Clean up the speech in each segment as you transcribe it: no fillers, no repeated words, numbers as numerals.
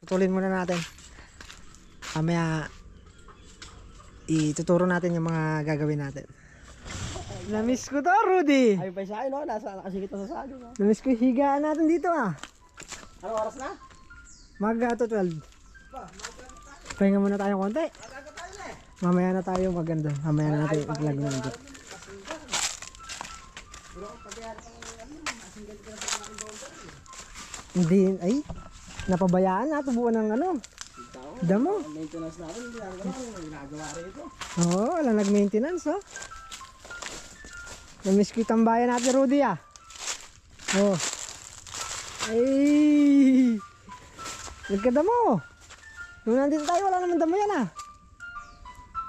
putulin muna natin. Mamaya ituturo natin yung mga gagawin natin. Namiss ko to, Rudy. Ay pa sa akin, no? Nakasikip na sa saging, no? Namiss ko yung higaan natin dito ah. Anong oras na? Maga to 12. Pahinga muna tayo konti. Mamaya na tayo maganda. Mamaya na natin i-vlog na dito. Hindi, ay, napabayaan na, tubuan ng ano. Damo. Maintenance natin, hindi natin ginagawa rito. Oo, walang nag-maintenance, oh. Namiss ko yung tambayan natin, Rudy, ah. Oh. Ay! Nagkadamo. Nung nandito tayo, wala naman damo yan, ah.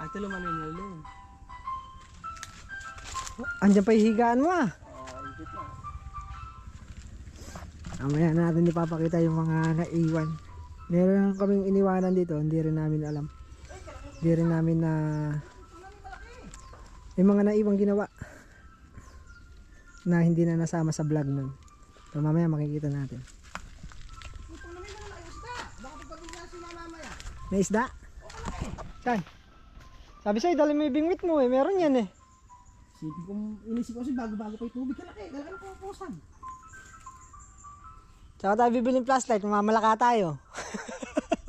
Ay, talo man yung nalun. Andiyan pa yung higaan mo, ah. Higit na. Mamaya natin ipapakita yung mga naiwan. Meron kaming iniwanan dito, hindi rin namin alam. Hindi rin namin na yung mga naiwang ginawa na hindi na nasama sa vlog nun. So mamaya makikita natin. May isda? Saan? Sabi sa'yo, dali mo yung bingwit mo eh. Meron yan eh. Inisip ko kasi bago-bago pa yung tubig. Kalaki, kalaki na pupusan. Tsaka tayo bibiling flashlight, mamalaka tayo.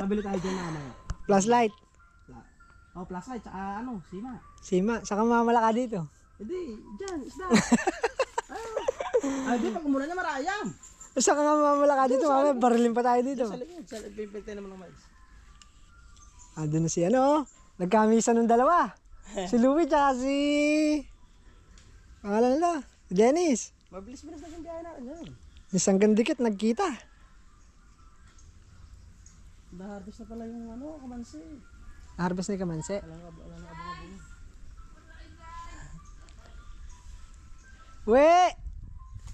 Pabili tayo dyan mamaya. Flashlight. Oh, flashlight, tsaka ano, sima. Sima, saka mamalaka dito. Hindi, dyan, isda. Ay, di, pag umulan niya marayam. Saka nga mamalaka dito, mamaya barilin pa tayo dito. Sa likod, sa pipintay naman ng mais. Doon na si ano, nagkamisa ng dalawa. Si Louie tsaka si... Pangalan nila, Dennis. Mabilis-bilis na yung biyahe natin yun. Isang gandikit, nagkita. Na-harvest na pala yung ano, kamansi. Harvest ni Kamanse. Alam nga abong-abong. We!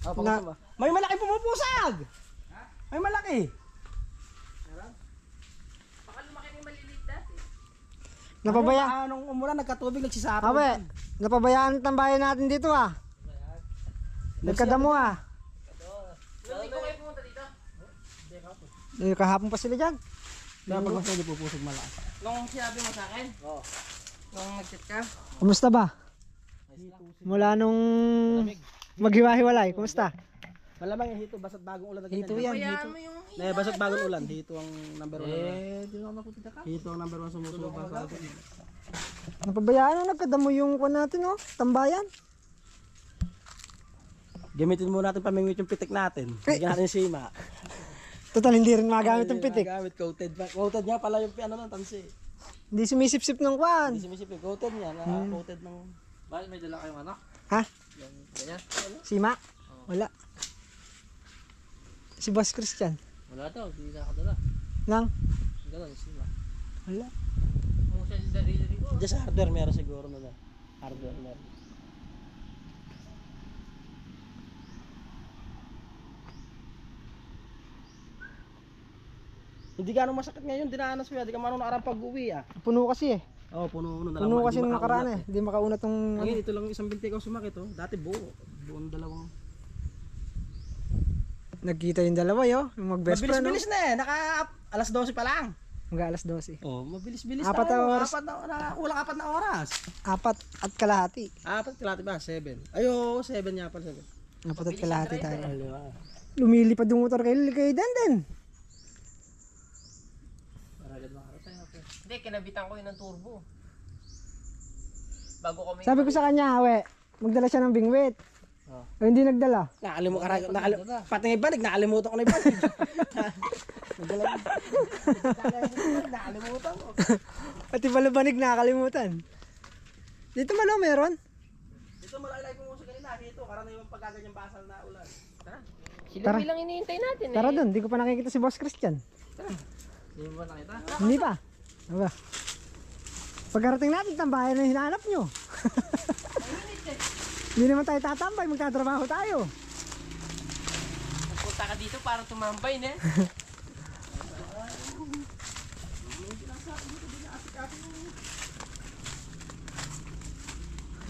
Oh, may malaki pumupusag! May malaki! Baka lumaki na yung maliliit dati. Napabaya. Nung umulan, nagkatubig, nagsisapaw. Abe, napabayaan ang tambayan natin dito ah. Nagkadamo ah. Hindi ko kayo pumunta dito. Kahapon pa sila dyan. Dapat mas hindi pupusag malakas. Nung sinabi mo sa akin? Oo. Nung nag-chat ka? Kumusta ba? Mula nung maghiwa-hiwalay, kumusta? Malamang yung hito, basta't bagong ulan na ganyan. Hito yan, Bayaan hito. mo yung Basta't bagong ulan, hito ang number 1. di ako napunta ka. Hito ang number 1 sumusunod sa atin. Napabayaan na nagkadamo yung kuwan natin oh, tambayan. Gamitin muna natin pamingwit yung pitik natin. Bigyan natin sima. Total hindi rin magamit ng pitik. Gamit, coated. Coated niya pala yung ano ng tansi. Hindi sumisip-sip ng kuwan. Hindi sumisip, coated niya. Coated ng... Bakit may dala kayong anak? Ha? Yung ganyan? Sima? Wala. Si Boss Christian. Wala daw, hindi na nakadala. Lang? Ganun, sila. Wala. Kung siya yung darili ko. Diyan sa hardware meron siguro na. Hardware meron. Hindi ganong masakit ngayon, dinanas mo yan. Di ka manong nakarang pag-uwi ah. Puno kasi eh. Oo, puno na Puno kasi nung nakaraan eh. Hindi makaunat tong... Ngayon, ito lang isang binti ko sumakit oh. Dati buo. Buong dalawang. Nagkita yung dalawa yo. Yung mag-best friend. Mabilis-bilis na eh. Alas 12 pa lang. Hanggang alas 12. Oh, mabilis-bilis Apat tayo. na oras. Kulang 4 na oras. 4 at kalahati. 4 kalahati ba? 7. Ayo, 7 niya pala 7. 4 at kalahati tayo. Diba? Lumilipad yung motor kay Dandan. Hindi, kinabitan ko yun ng turbo. Bago kami... Sabi ko sa kanya, we, magdala siya ng bingwit. Oh. O hindi nagdala. Pati ng ibanig, nakalimutan ko na ibanig. Nakalimutan ko. Pati balabanig nakakalimutan. Dito malo meron? Dito malaki ko mo sa kanina. Dito, karaniwang pagkaganyang basal na ulan. Tara. Tara. Sila bilang iniintay natin Tara eh. dun, di ko pa nakikita si Boss Christian. Hindi mo ba nakita? Hindi pa. Aba. Pagkarating natin, tambayan na hinahanap nyo. Hindi naman tayo tatambay, magtatrabaho tayo. Nagpunta ka dito para tumambay na.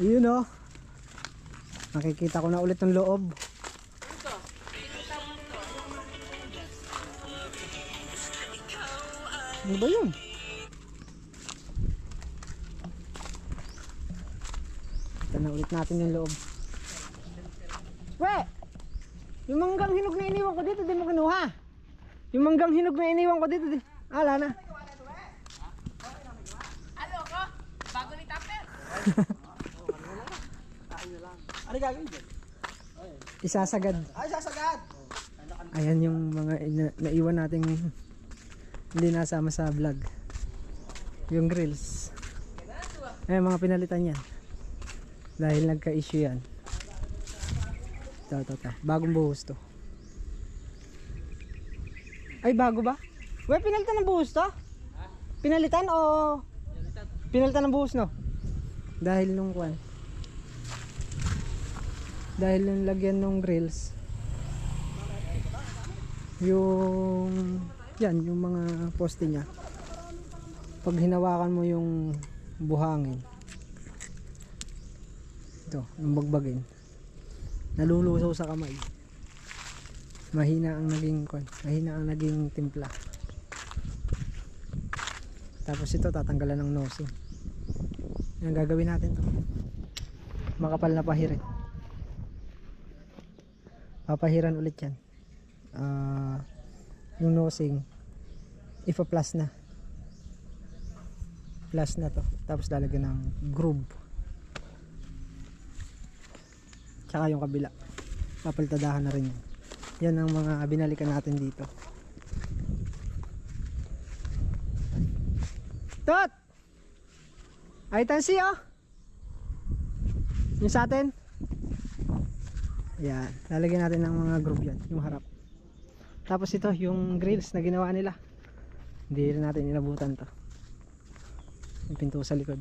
Ayun o. Nakikita ko na ulit ng loob. Ano ba yun? Ito na ulit natin yung loob. We! Yung manggang hinog na iniwan ko dito, di mo kinuha. Yung manggang hinog na iniwan ko dito, di. Ala na. Ano ko? Bago ni Tapper. Ano gagawin dyan? Isasagad. Ay, sasagad! Ayan yung mga naiwan nating hindi nasama sa vlog. Yung grills. Ayan mga pinalitan yan. Dahil nagka-issue yan. Ito. Bagong buhos to. Ay, bago ba? Uy, pinalitan ng buhos to? Pinalitan o? Pinalitan ng buhos, no? Dahil nung kwan. Dahil nung lagyan ng grills. Yung yung mga poste niya. Pag hinawakan mo yung buhangin. Ito, yung bagbagin. Nalulusaw sa kamay. Mahina ang naging timpla. Tapos ito tatanggalan ng nosing. Yan gagawin natin to. Makapal na pahirit. Papahiran ulit yan. Yung nosing ipa-plus na. Plus na to. Tapos lalagyan ng groove. Tsaka yung kabila. Papalitadahan na rin yan. Yan ang mga binalikan natin dito. Tot! Ay tansi oh! Yung sa atin. Yan. Lalagyan natin ng mga groove yan. Yung harap. Tapos ito yung grills na ginawa nila. Hindi rin natin inabutan to. Yung pinto sa likod.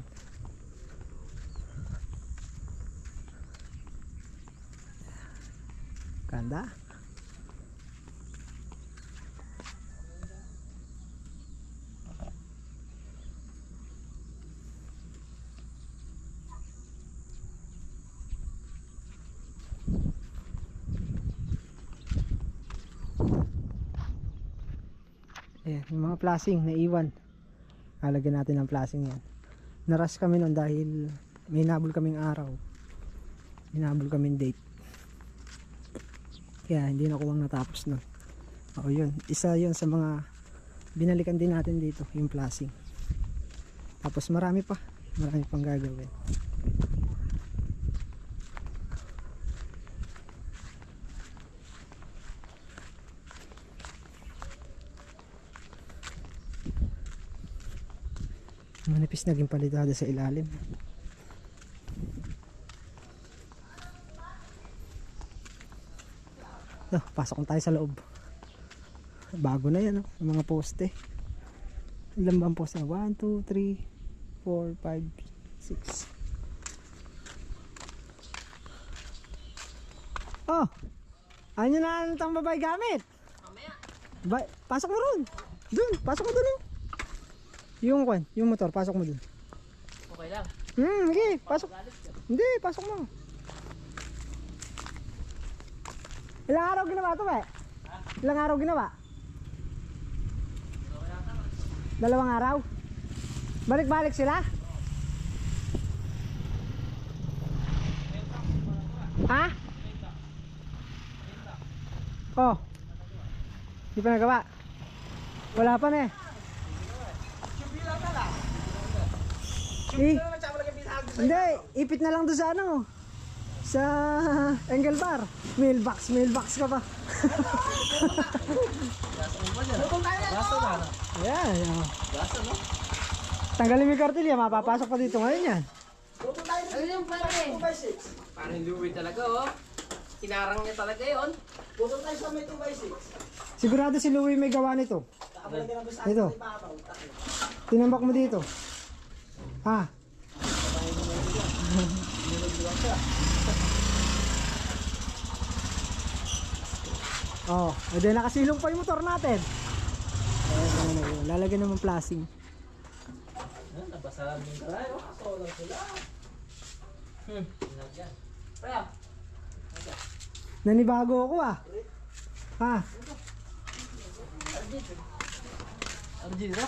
Ganda. Ayan, yung mga flashing na iwan. Lalagyan natin ng flashing yan. Narush kami nun dahil may nabol kaming araw. May nabol kaming date. Kaya hindi na kuwang natapos nun. O yun, isa yun sa mga binalikan din natin dito, yung flashing. Tapos marami pang gagawin. Manipis naging palitada sa ilalim. Pasok na tayo sa loob. Bago na yan, yung mga poste. Ilan ba ang poste? 1, 2, 3, 4, 5, 6. Oh! Ano na ang babae gamit? Mamaya. Pasok mo ron. Dun, pasok mo dun oh. Yung motor, pasok mo dun. Okay lang. Sige, pasok. Hindi, pasok mo. Ilang araw ginawa ito ba? Ilang araw ginawa? 2 araw? Balik-balik sila? Ha? Oh. Di pa nagawa? Wala pa na eh. Hindi, ipit na lang doon sa ano, sa angle bar. Mailbox ka pa. Ayan, ayan. Tanggalin mo yung kartilya, mapapasok pa dito ngayon yan. Ano yung pare? Parang Louie talaga oh. Kinarang niya talaga yun. Puto tayo sa may 2x6. Sigurado si Louie may gawa nito. Ito. Tinambak mo dito. Ha? Oh, edi nakasilong pa yung motor natin. Lalagyan naman plasing. Nabasaran din tayo. Solar sila. Kaya, Nanibago ako ah. Ha? Arjira?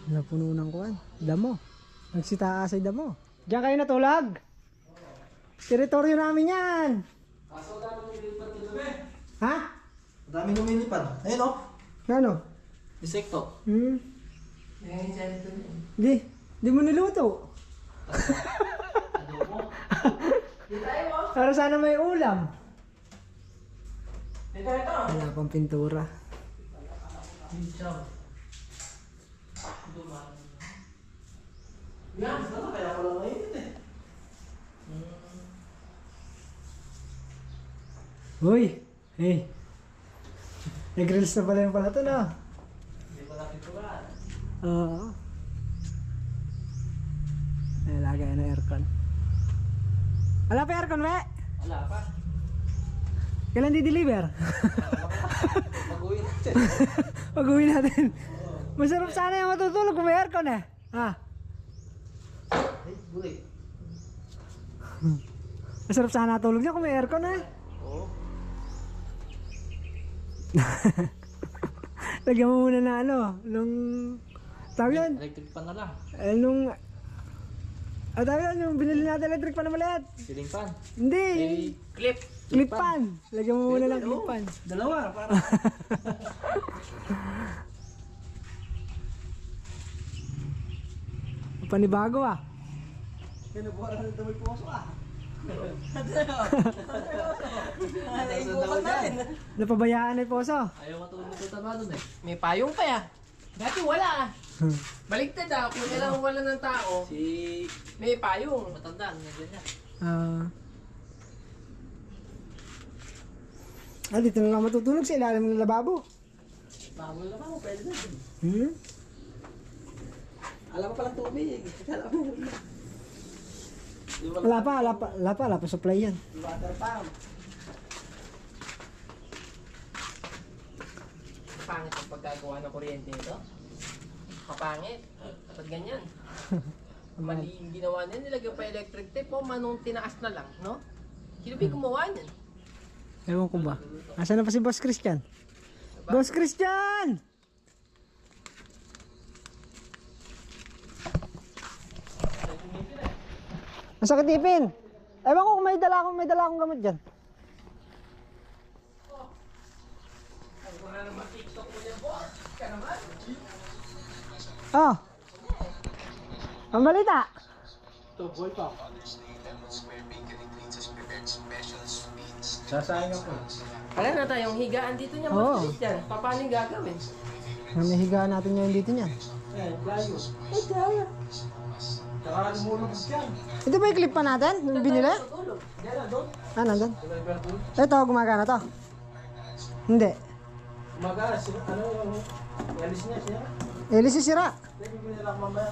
Napuno ng kuwan. Damo. Nagsitaas ay damo. Diyan kayo natulog? Teritoryo namin yan. Ha? Daming lumilipad. Ayun o. Ano? Insekto. Di mo niluto. Para sana may ulam. Wala pang pintura. Yan, kaya ko lang ngayon eh. Uy! Hey! Nag-grills na pala yung pala ito na. Hindi pa natin tulaan. Oo. Ay, lagay na aircon. Wala pa aircon, we? Wala pa. Kailan di-deliver? Mag-uwi natin. Pag-uwi natin. Masarap sana yung matutulog kung may aircon eh. Ha? Ay, gulay. Masarap sana tulog niya kung may aircon eh. Oo. Lagyan mo muna na ano, nung... Tawag yan? Electric pan na lang. Tawag yan, yung binili natin electric pan na maliit. Ceiling fan. Hindi! Clip. Clip pan. Lagyan mo muna ng clip pan. Dalawa, para. Panibago ah. Kaya nabuhala na may puso ah. Napabayaan ay poso. Ayaw matulog ito tama dun eh. May payong pa ya. Dati wala ah. Baligtad ah. Kung kailangan wala ng tao, Si may payong. matanda, nandiyan niya. Dito na lang matutulog sa ilalim ng lababo. Bawal naman mo, pwede na. Alam mo palang tubig. Alam mo. Wala pa supply yan. Water pump. Pangit ang pagkagawa ng kuryente ito. Kapangit. Ba't ganyan? Mali yung ginawa niya. Nilagyan pa electric tape. O, manong tinaas na lang, no? Sino ba yung gumawa niyan? Ewan ko ba? Asan na pa si Boss Christian? Boss Christian! Masakit ipin. Ewan ko kung may dala akong gamot dyan. Oh. Ang balita. Ito, boy pa. Sasayang ako. Wala na tayong higaan dito niya. Oo. Matulis yan. Paano yung gagawin? May higaan natin ngayon dito niyan. Eh, layo. Ay, kaya. Saka lumulog dyan. Ito ba yung clip pa natin? Yung binili? Tutulog. Diyan na, doon. Nandun. Driver doon. Ito, gumagana to. Hindi. Umaga, ano yung alis niya siya? Elis sira. Pwede ko nila mamaya.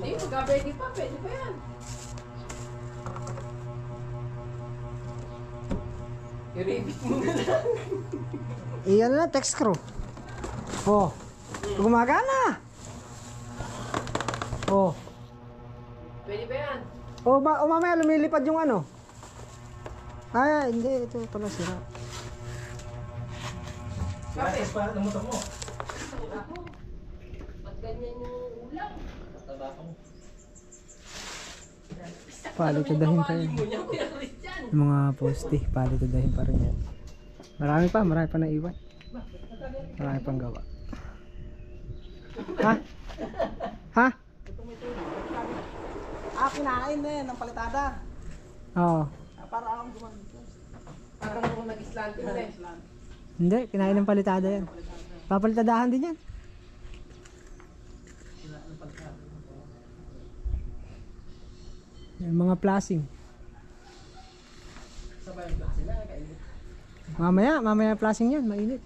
Hindi, magka-pwede pa. Pwede pa yan. I-repeat mo na lang. Iyan na, text screw. Oh. Gumagana. Oh. Pwede pa yan. Mamaya lumilipad yung ano. Ay, hindi. Ito pala sira. Bakit pa namutok mo? Ako. Ba't ganyan yung ulam? Taba ko. Palitadahin pa yan. Mo niya, Kuya Christian. Yung mga poste, palitadahin pa rin yan. Marami pa naiwan. Marami pang gawa. Ha? Ha? Kinain na yan ng palitada. Oo. Para akong gumamit. Parang kung nag-islante mo eh. Hindi, kinain ng palitada yan. Papalitadahan din yan. Yung mga plasing. Sabay yung klase na, kainit. Mamaya plasing yan, mainit.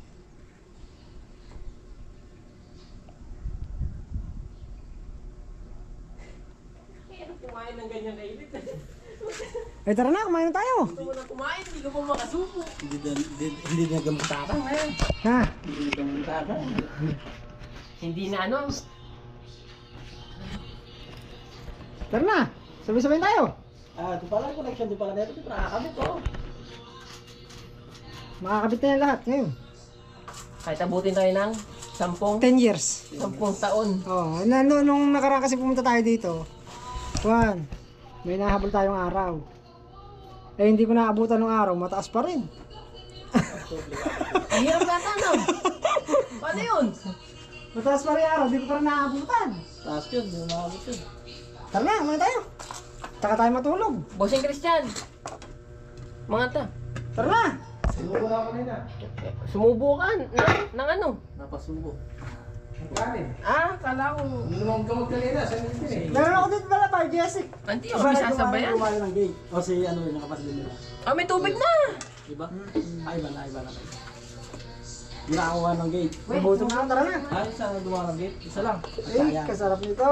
Kaya kumain ng ganyan kainit. Tara na, kumain na tayo. Gusto mo na kumain, hindi ka pa makasuko. Hindi na gamutaran na yan. Ha? Hindi na gamutaran. Hindi na ano. Tara na, sabay-sabay tayo. Ito pala yung connection. Di pala na ito. Nakakabit ko. Makakabit na yan lahat ngayon. Kahit abutin tayo ng 10 10 years. taon. Oh, nung nakaraan kasi pumunta tayo dito. Juan, may nahabol tayong araw. Eh hindi ko naabutan ng araw, mataas pa rin. Ang hirap yata, no? Paano yun? Mataas pa rin yung araw, di ko pa rin naabutan. Taas yun, hindi mo nakabot yun. Tara na, mga tayo. Taka tayo matulog. Bossing Christian. Mga ta. Tara na. Sinubo na ako nila. Sumubo ka ng ano? Napasubo. Kala ko. Lumang gamot kanina, sa nilin eh. Meron ako dito pala pa, Jessic. Hindi ako sasabayan. Lumali ng gate. O si ano yun, nakapatid nila. May tubig na. Iba? Iba na. Nakakuha ng gate. Nabutom na, tara na. Ay, saan dumaan ng gate? Isa lang. Eh, kasarap nito.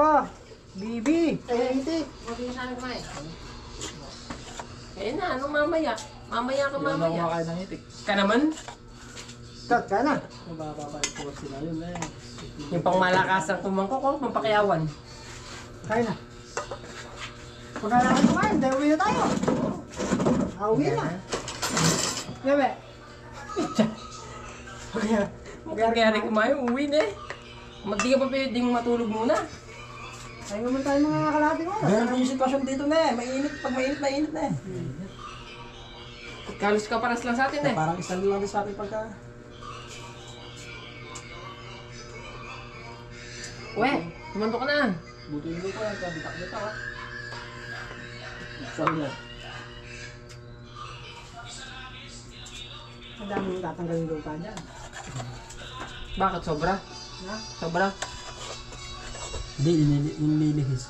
Bibi. Eh, hindi. Mag-iisahan ko eh. Kaya na, anong mamaya? Mamaya ka Hindi na mamaya. kumakain ng itik. Ka naman? Kat ka na. Mabababait ko sila yun eh. Yung pangmalakasang kumangko ko, pampakiyawan. Kaya na. Pagkala ka kumain, dahil uwi na tayo. Uwi na. Bebe. Kaya rin kumain, uwi na eh. Di ka pa pwedeng matulog muna. Tayo naman tayo mga kalahating oras. Ganyan din yung sitwasyon dito na eh. Mainit. Pag mainit na eh. Kalos ka paras lang sa atin eh. Parang isa lang din sa atin pagka... We, tumando ka na. Buto yung lupa yan. Kabitak-bitak ha. Saan yan? Ang dami yung tatanggalin lupa dyan. Bakit? Sobra? Ha? Sobra? Hindi, nililihis.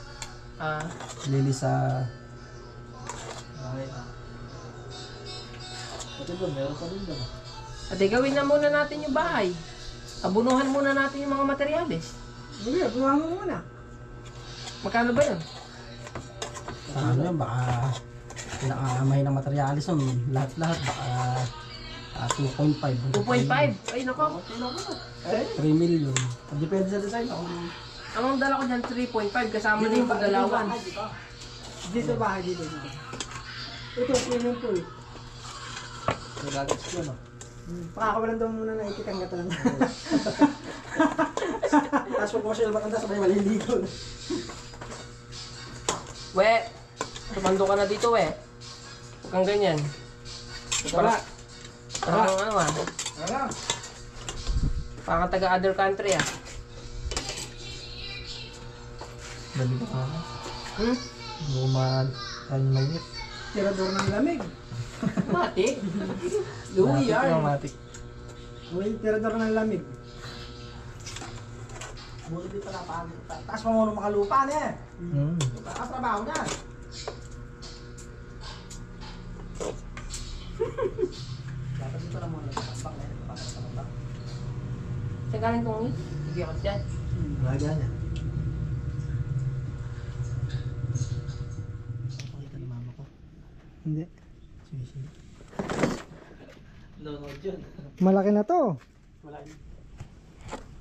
Nililihis sa... Pati ba, meron pa rin doon. Ate, gawin na muna natin yung bahay. Abunuhan muna natin yung mga materyales. Hindi, bunuhan mo muna. Magkano ba yun? Ano yan, baka... Pinakamay ng materialis yun. Lahat-lahat, baka... 2.5. 2.5? Ay, nako. 3 million. Depende sa design. Ang dala ko dyan, 3.5 kasama na yung paggalawan. Dito bahay, dito. Ito, swimming pool. Nagagats ko, no? Pakakawalan daw muna na itikang gata lang. Tapos pag masyal matanda, sabay maliligo. We, tumando ka na dito, we. Huwag kang ganyan. Tara! Parang ano ah. Tara! Parang taga other country ah. Dali ba ka? Luman. Ay, mainit. Tirador ng lamig. Mati. Louis yarn. Matik. Uy, tirador ng lamig. Buti di pa napagod. Taas pa muna makalupa na eh. Taas trabaho na. Dapat dito na muna. Tambak na yun. Tambak. Saan galing kong yun? Sige ako dyan. Laga niya. Pakita ni mama ko. Hindi. Sige. Nonod yun. Malaki na to. Wala yun.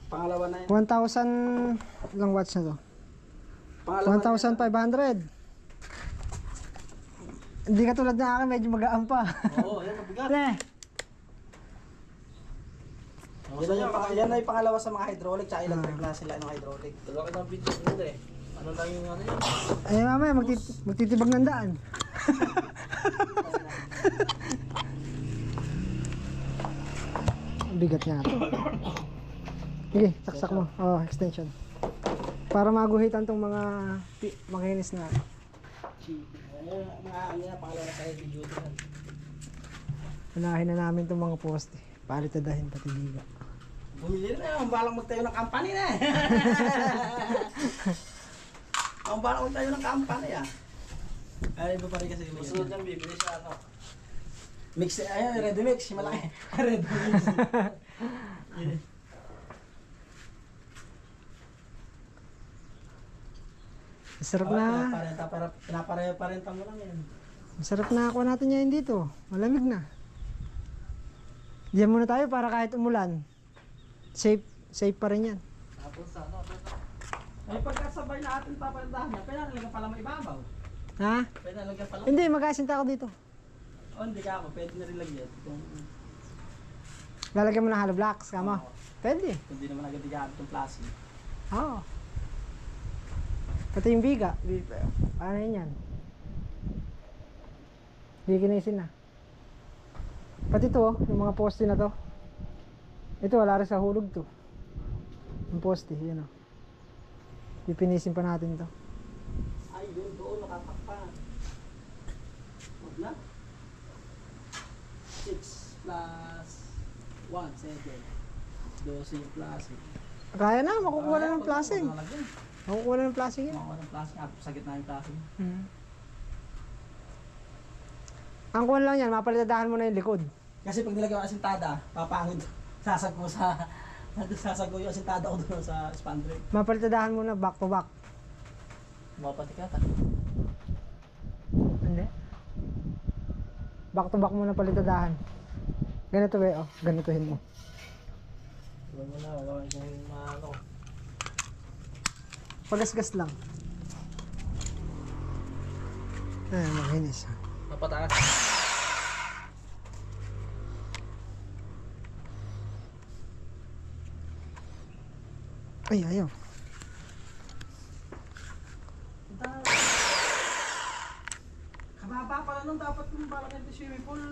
Pangalawa na yun. 1,000 lang watts na to. Pangalawa 1,500. Hindi ka tulad na akin, medyo magaan pa. Oo, yan mabigat. Eh, Yan na yung pangalawa sa mga hydraulic, tsaka electric na sila ng hydraulic. Dalawa ka ng video nila eh. Ano lang yung ano yun? ay mamaya magtitibag ng daan. Ang bigat nga to. Sige, saksak mo. Oh, extension. Para maguhitan tong mga makinis na. Mga ano na, pangalawa na sa heavy duty na. Unahin na namin tong mga poste. Palitadahin pati biga. Bumili na ang balang magtayo ng company na eh. Ang balang magtayo ng company ah. Ay, iba pa rin kasi yung susunod niyang bibili siya ano. Mix, ayun, ready mix, yung malaki. Ready mix. Masarap na. Pinapareho-parenta mo lang yan. Masarap na ako natin yan dito. Malamig na. Diyan muna tayo para kahit umulan. Safe pa rin yan. Tapos ano, ay pagkasabay na ating papalandahan niya, kailangan lang pala maibabaw. Ha? Kailangan lang pala. Hindi, mag-asinta ako dito. Oh, hindi ka ako, pwede na rin lagyan. Lalagyan mo ng hollow blocks, kamo. Pwede. Kung di naman agad igamit yung plastic. Oo. Pati yung biga. Ano yun yan? Giginisin na. Pati to, yung mga poste na to. Ito, wala rin sa hulog to. Yung poste, yun o. Pipinisin pa natin to. Ay, yun doon, nakatakpan. Huwag na. 6 plus 1, 7. 12 yung plastic. Kaya na, makukuha na ng plastic. Makukuha Makukuha na ng plastic yan. ng plastic. Sa gitna yung plastic. Ang kuwan lang yan, mapalitadahan mo na yung likod. Kasi pag nilagay ko asintada, papangod. Sasago yung asintada ko doon sa spandrel. Mapalitadahan mo na back to back. Mapati ka. Hindi. Back to back mo na palitadahan. Ganito ba oh, ganituhin mo. Huwag mo na, huwag mo na ano. Pagasgas lang. Ayan, makinis. Mapataas. Ay, ayaw. Kababa pala nung dapat kung balak yung swimming pool.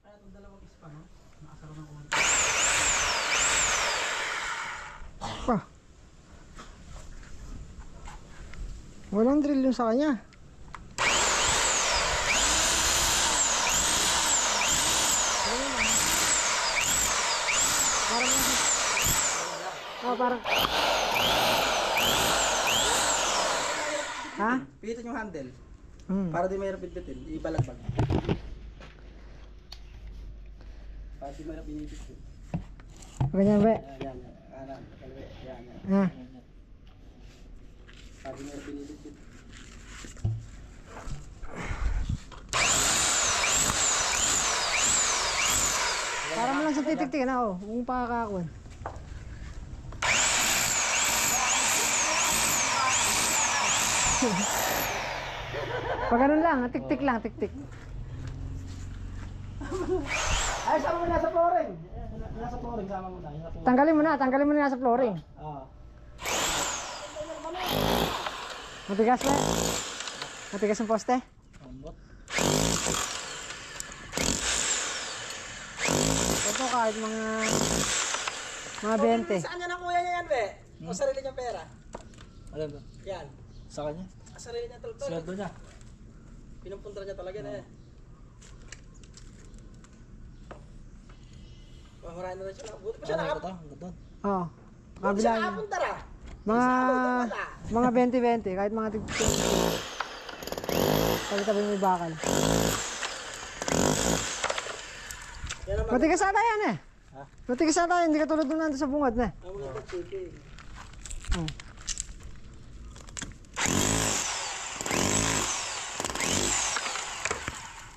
Kaya itong dalawang ispa, no? Nakasaro ng kumanta. Pa. Walang drill yung sa kanya. Parang ha? Pihitin yung handle. Hmm. Para di mahirap bitbitin. Ibalagbag. Para di mahirap binibitin. Ganyan ba? Yan. Kanan. Kaliwa. Yan. Ha? Para di mahirap binibitin. Para mo lang sa titik-tik na oh. Kung pakakakon. Pag ganun lang, tik-tik lang, tik-tik. Ay, sama mo nasa flooring. Nasa flooring, sama mo na. Tanggalin mo na nasa flooring. Oo. Matigas ba? Matigas ang poste? Ambot. Ito kahit mga 20. Saan niya nakuha niya yan, be? O sarili niyang pera? Alam mo? Yan. Sa kanya? Sarili niya talaga. Sweldo niya. Pinupunta niya talaga na eh. Marami na rin siya. Buti pa siya Ano nakap... ito? Ang ganda. Oo. Buti Kabila siya niya. nakapunta ra. Mga 20-20, kahit mga tig-tig. Tabi-tabi mo yung bakal. Yan ang Matigas ata yan eh. Ha? Matigas ata yan, hindi ka tulad nung nandun sa bungad na. ang mga chicken. Oh.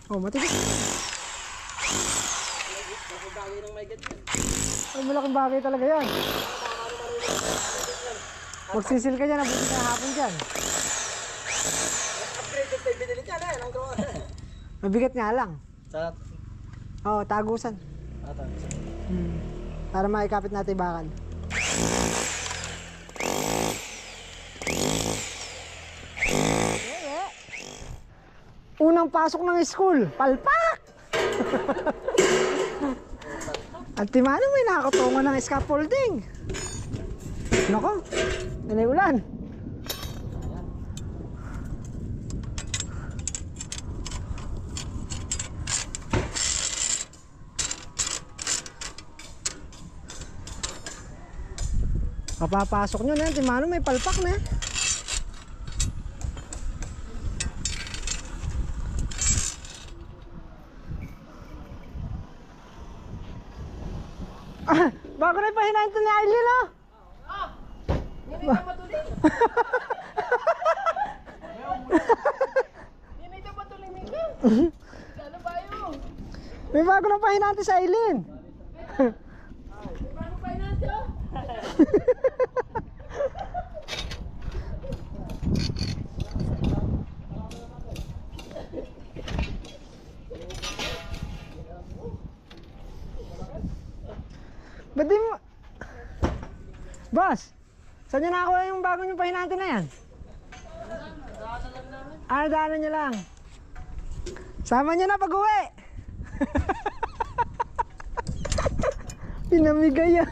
Oh, matigas. Malaking bagay ng may ganyan. Ay, malaking bagay talaga yan. Magsisil ka dyan, abutin ka hapon dyan. Upgraded tayo binili niya na eh. Ang gawa. Mabigat nga lang. Sa... Oo, tagusan. Ata. Para maikapit natin yung bakal. Unang pasok ng school, palpak! At timano may nakakutungan ng scaffolding. Nako, yan ay ulan. Kapapasok nyo na yan, timano may palpak na. Ah, bago na ipahinahin ito ni Aileen, oh. Hindi na matuloy. Hindi na matuloy nito. Ano ba yun? May bago na pahinahin sa Aileen. Paano finance yun? Ba't di mo? Boss, saan nyo nakakuha yung bago nyo pahinante na yan? Daanan nyo lang. Sama nyo na pag-uwi. Pinamigay yan.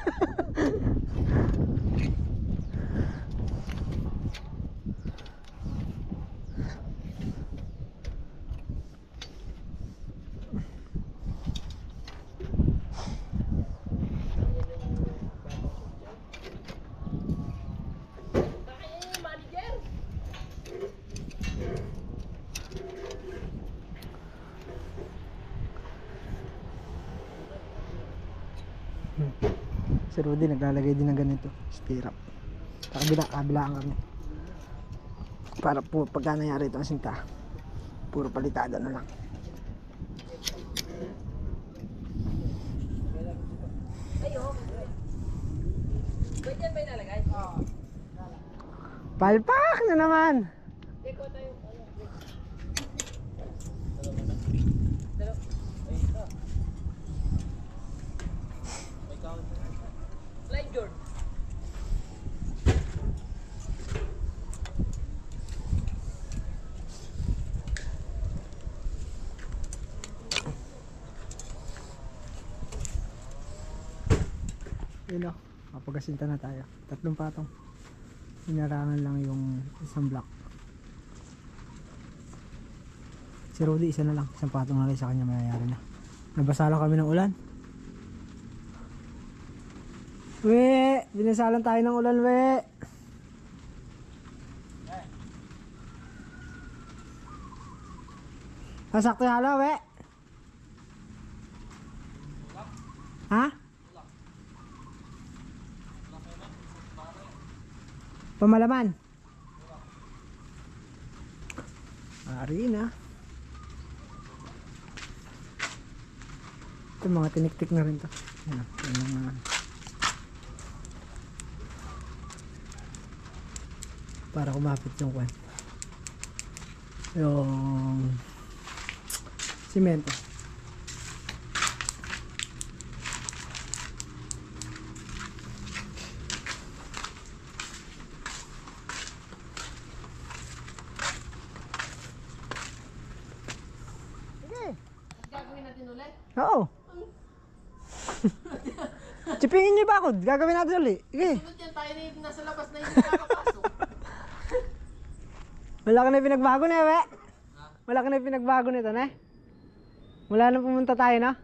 Si Rudy naglalagay din ng ganito, stirrup. Kabilaan kami. Para po pagka nangyari ito ang sinta, puro palitada na lang. Pwede yan ba inalagay? Oo. Palpak na naman! Eko tayo. Slide George. Yun o, kapagasinta na tayo. 3 patong. Inarangan lang yung isang block. Si Rudy isa na lang, 1 patong na rin sa kanya mayayari na. Nabasa lang kami ng ulan. We, binasalan tayo ng ulan, we. Sakto yung halo, we. Ha? Pamalaman. Ari na. Ito mga tinik-tik na rin to. Yan, yung mga para kumapit yung kwan. Yung simento. Gagawin natin ulit? Oo. Chipingin niyo ba ako? Gagawin natin ulit. Sige. Sunod yan, tayo na yung nasa labas na yung nakakapasok. Wala ka na yung pinagbago na, we. Wala ka na yung pinagbago nito, ne? Wala na pumunta tayo, na?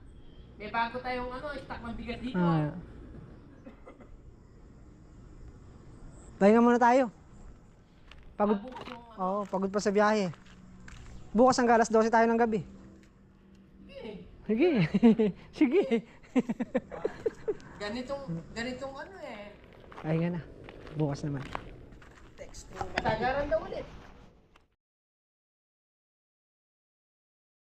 May bago tayong stock ng bigat dito. Pahinga muna tayo. Pagod. Bukas yung Oo, pagod pa sa biyahe. Bukas hanggang alas 12 tayo ng gabi. Sige. Sige. ganitong Pahinga na. Bukas naman. Tagaran daw ulit.